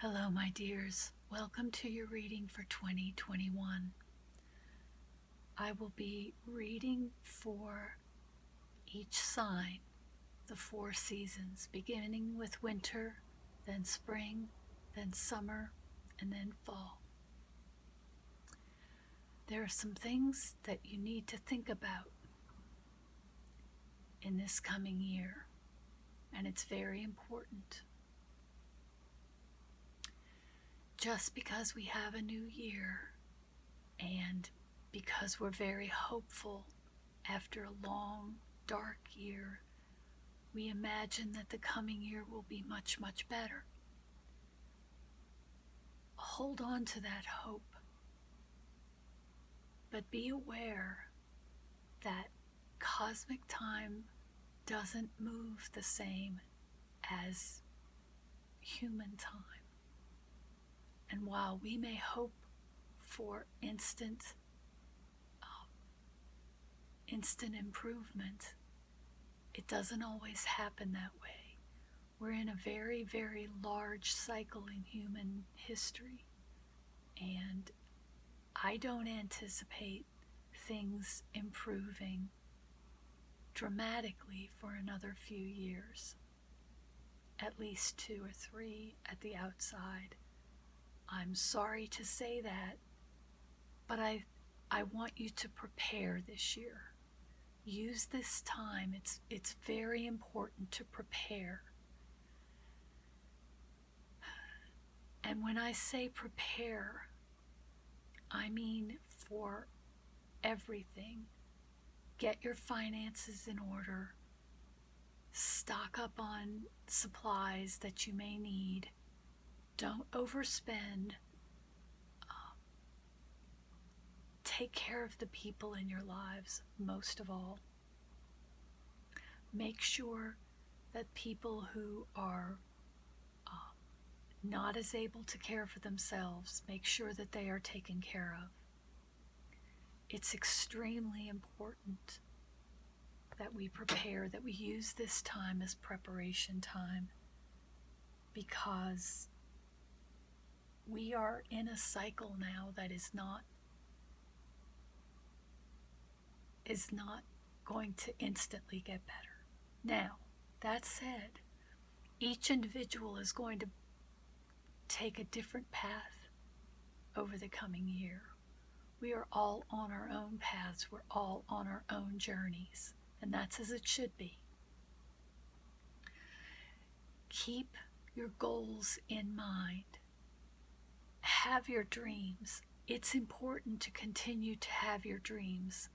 Hello, my dears. Welcome to your reading for 2021. I will be reading for each sign, the 4 seasons, beginning with winter, then spring, then summer, and then fall. There are some things that you need to think about in this coming year, and it's very important. Just because we have a new year and because we're very hopeful after a long, dark year, we imagine that the coming year will be much, much better. Hold on to that hope, but be aware that cosmic time doesn't move the same as human time. And while we may hope for instant improvement, it doesn't always happen that way. We're in a very, very large cycle in human history, and I don't anticipate things improving dramatically for another few years, at least 2 or 3 at the outside. I'm sorry to say that, but I want you to prepare this year. Use this time. It's very important to prepare. And when I say prepare, I mean for everything. Get your finances in order. Stock up on supplies that you may need. Don't overspend. Take care of the people in your lives, most of all. Make sure that people who are not as able to care for themselves, make sure that they are taken care of. It's extremely important that we prepare, that we use this time as preparation time, because we are in a cycle now that is not going to instantly get better. Now, that said, each individual is going to take a different path over the coming year. We are all on our own paths. We're all on our own journeys, and that's as it should be. Keep your goals in mind. Have your dreams. It's important to continue to have your dreams.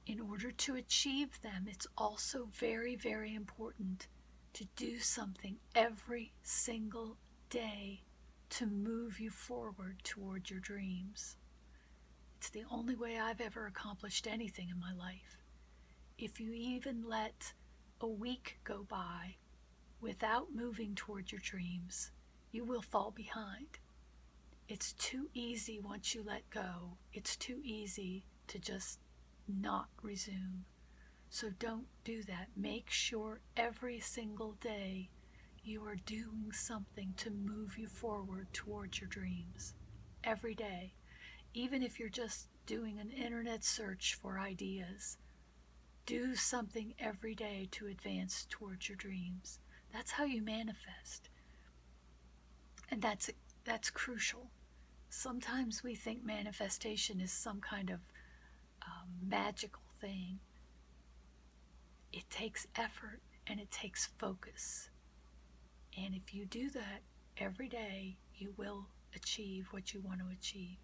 In order to achieve them, it's also very, very important to do something every single day to move you forward toward your dreams. It's the only way I've ever accomplished anything in my life. If you even let a week go by without moving toward your dreams, you will fall behind. It's too easy once you let go. It's too easy to just not resume. So don't do that. Make sure every single day you are doing something to move you forward towards your dreams. Every day. Even if you're just doing an internet search for ideas, do something every day to advance towards your dreams. That's how you manifest. And that's crucial. Sometimes we think manifestation is some kind of magical thing. It takes effort and it takes focus. And if you do that every day, you will achieve what you want to achieve.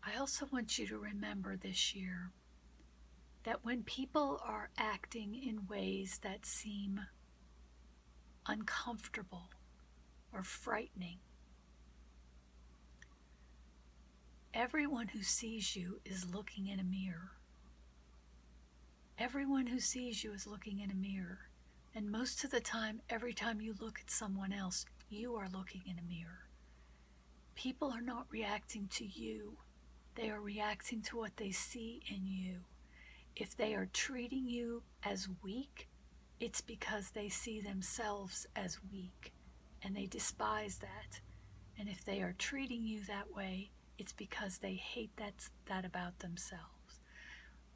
I also want you to remember this year that when people are acting in ways that seem uncomfortable or frightening, everyone who sees you is looking in a mirror. Everyone who sees you is looking in a mirror. And most of the time, every time you look at someone else, you are looking in a mirror. People are not reacting to you. They are reacting to what they see in you. If they are treating you as weak, it's because they see themselves as weak and they despise that. And if they are treating you that way, it's because they hate that about themselves.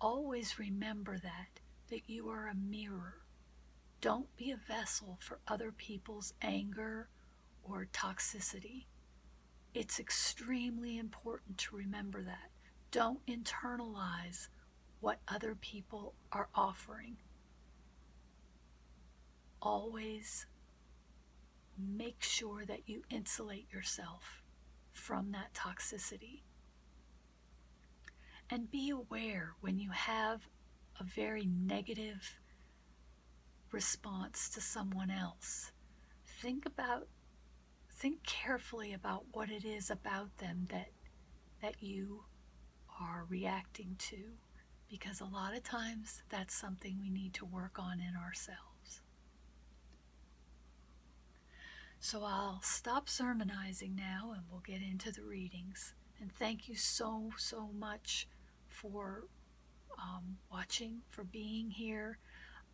Always remember that you are a mirror. Don't be a vessel for other people's anger or toxicity. It's extremely important to remember that. Don't internalize what other people are offering. Always make sure that you insulate yourself from that toxicity. And be aware when you have a very negative response to someone else. Think carefully about what it is about them that you are reacting to, because a lot of times that's something we need to work on in ourselves. So I'll stop sermonizing now and we'll get into the readings. And thank you so much for watching, for being here.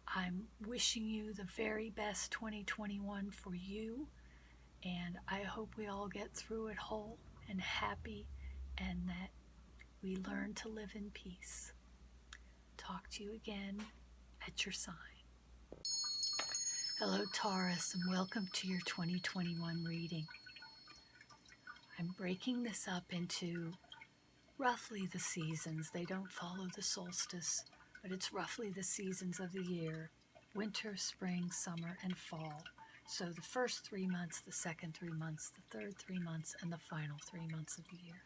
I'm wishing you the very best 2021 for you, and I hope we all get through it whole and happy, and that we learn to live in peace. Talk to you again at your sign. Hello, Taurus, and welcome to your 2021 reading. I'm breaking this up into roughly the seasons. They don't follow the solstice, but it's roughly the seasons of the year: winter, spring, summer, and fall. So the first 3 months, the second 3 months, the third 3 months, and the final 3 months of the year.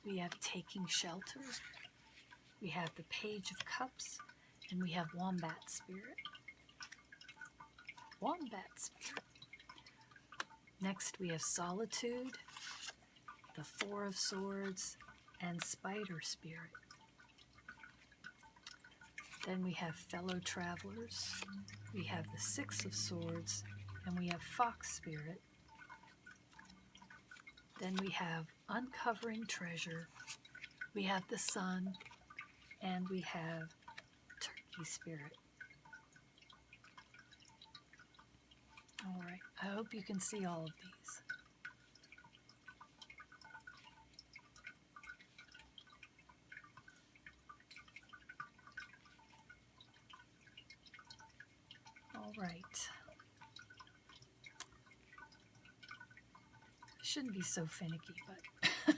We have taking shelter, we have the Page of Cups, and we have Wombat Spirit. Wombat Spirit. Next we have Solitude, the Four of Swords, and Spider Spirit. Then we have Fellow Travelers, we have the Six of Swords, and we have Fox Spirit. Then we have Uncovering Treasure, we have the Sun, and we have Turkey Spirit. All right, I hope you can see all of these. All right. Shouldn't be so finicky, but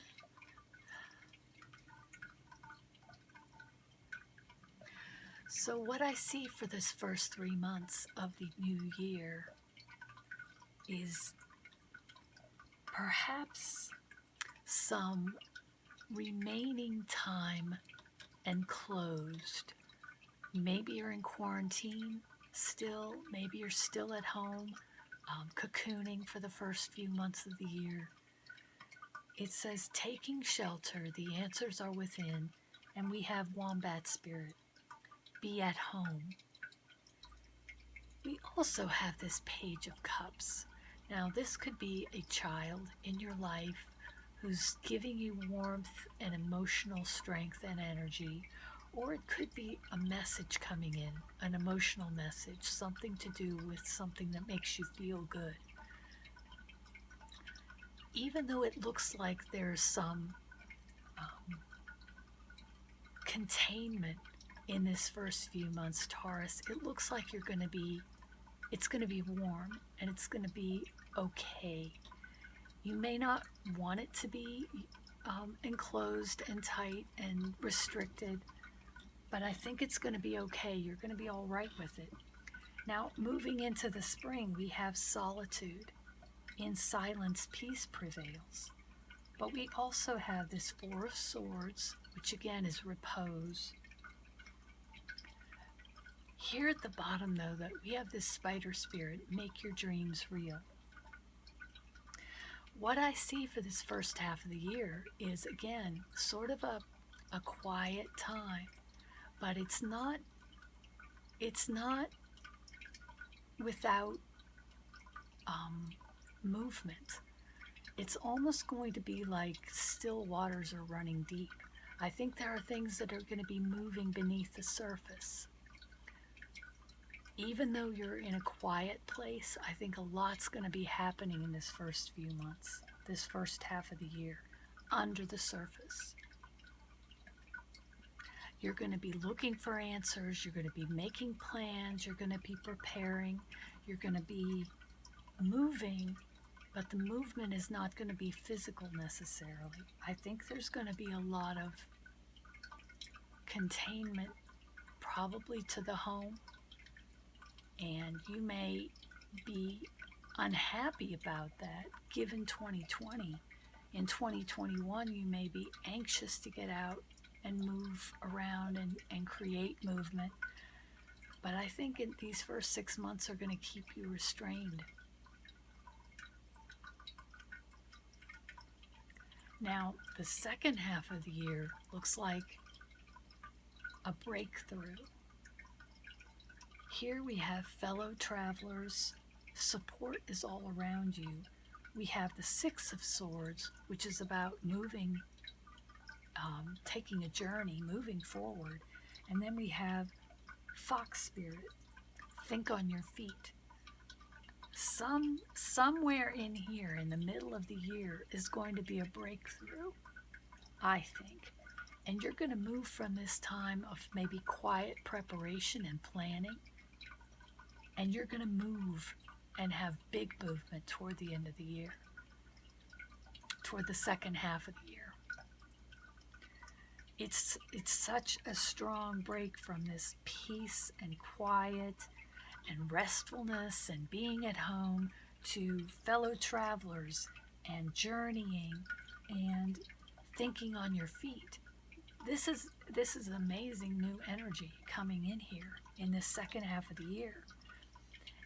so what I see for this first 3 months of the new year is perhaps some remaining time enclosed. Maybe you're in quarantine still, maybe you're still at home, cocooning for the first few months of the year. It says taking shelter, the answers are within, and we have Wombat Spirit, be at home. We also have this Page of Cups. Now this could be a child in your life who's giving you warmth and emotional strength and energy, or it could be a message coming in, an emotional message, something to do with something that makes you feel good. Even though it looks like there's some containment in this first few months, Taurus, it looks like it's going to be warm and it's going to be okay. You may not want it to be enclosed and tight and restricted, but I think it's going to be okay. You're going to be all right with it. Now, moving into the spring, we have Solitude. In silence, peace prevails. But we also have this Four of Swords, which again is repose. Here at the bottom, though, that we have this Spider Spirit, make your dreams real. What I see for this first half of the year is, again, sort of a quiet time, but it's not without movement. It's almost going to be like still waters are running deep. I think there are things that are going to be moving beneath the surface. Even though you're in a quiet place, I think a lot's going to be happening in this first few months, this first half of the year, under the surface. You're going to be looking for answers, you're going to be making plans, you're going to be preparing, you're going to be moving, but the movement is not going to be physical necessarily. I think there's going to be a lot of containment, probably to the home, and you may be unhappy about that given 2020. In 2021, you may be anxious to get out and move around and create movement. But I think these first 6 months are going to keep you restrained. Now, the second half of the year looks like a breakthrough. Here we have fellow travelers. Support is all around you. We have the Six of Swords, which is about moving, taking a journey, moving forward. And then we have Fox Spirit, think on your feet. Somewhere in here, in the middle of the year, is going to be a breakthrough, I think. And you're going to move from this time of maybe quiet preparation and planning, and you're going to move and have big movement toward the end of the year, toward the second half of the year. It's such a strong break from this peace and quiet and restfulness and being at home to fellow travelers and journeying and thinking on your feet. This is amazing new energy coming in here in this second half of the year.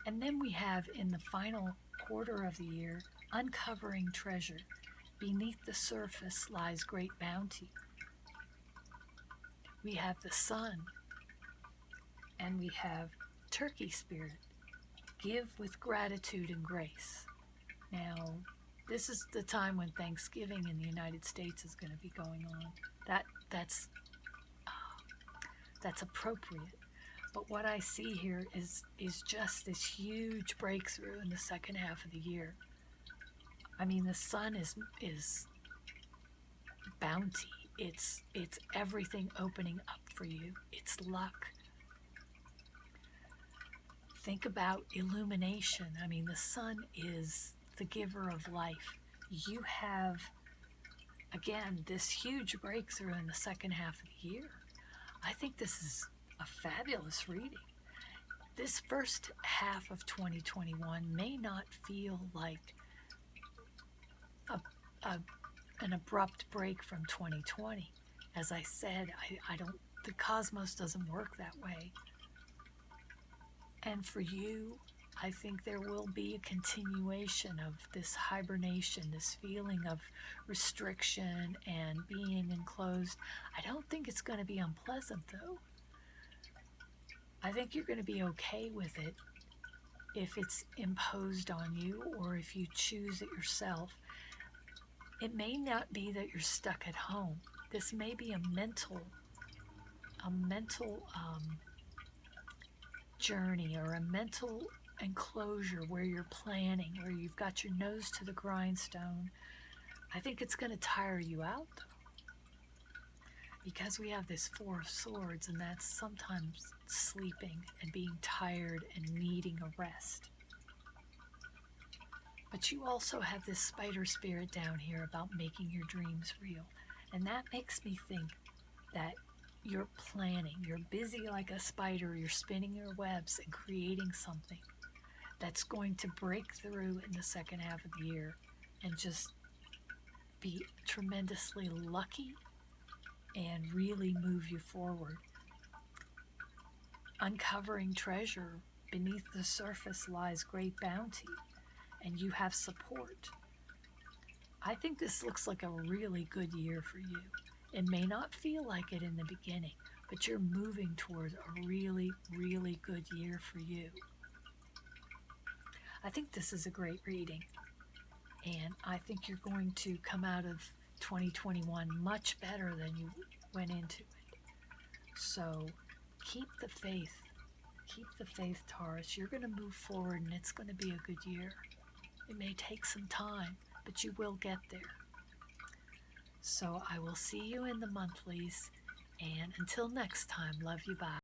And then we have in the final quarter of the year, uncovering treasure. Beneath the surface lies great bounty. We have the sun, and we have Turkey Spirit. Give with gratitude and grace. Now, this is the time when Thanksgiving in the United States is going to be going on. That's appropriate. But what I see here is just this huge breakthrough in the second half of the year. I mean, the sun is bounty. It's everything opening up for you. It's luck. Think about illumination. I mean, the sun is the giver of life. You have, again, this huge breakthrough in the second half of the year. I think this is a fabulous reading. This first half of 2021 may not feel like an abrupt break from 2020. As I said, the cosmos doesn't work that way. And for you, I think there will be a continuation of this hibernation, this feeling of restriction and being enclosed. I don't think it's going to be unpleasant, though. I think you're going to be okay with it if it's imposed on you or if you choose it yourself. It may not be that you're stuck at home. This may be a mental journey or a mental enclosure where you're planning, where you've got your nose to the grindstone. I think it's going to tire you out, though, because we have this Four of Swords, and that's sometimes sleeping and being tired and needing a rest. But you also have this spider spirit down here about making your dreams real. And that makes me think that you're planning, you're busy like a spider, you're spinning your webs and creating something that's going to break through in the second half of the year and just be tremendously lucky and really move you forward. Uncovering treasure, beneath the surface lies great bounty, and you have support. I think this looks like a really good year for you. It may not feel like it in the beginning, but you're moving toward a really, really good year for you. I think this is a great reading, and I think you're going to come out of 2021 much better than went into it. So keep the faith. Keep the faith, Taurus. You're going to move forward and it's going to be a good year. It may take some time, but you will get there. So I will see you in the monthlies. And until next time, love you, bye.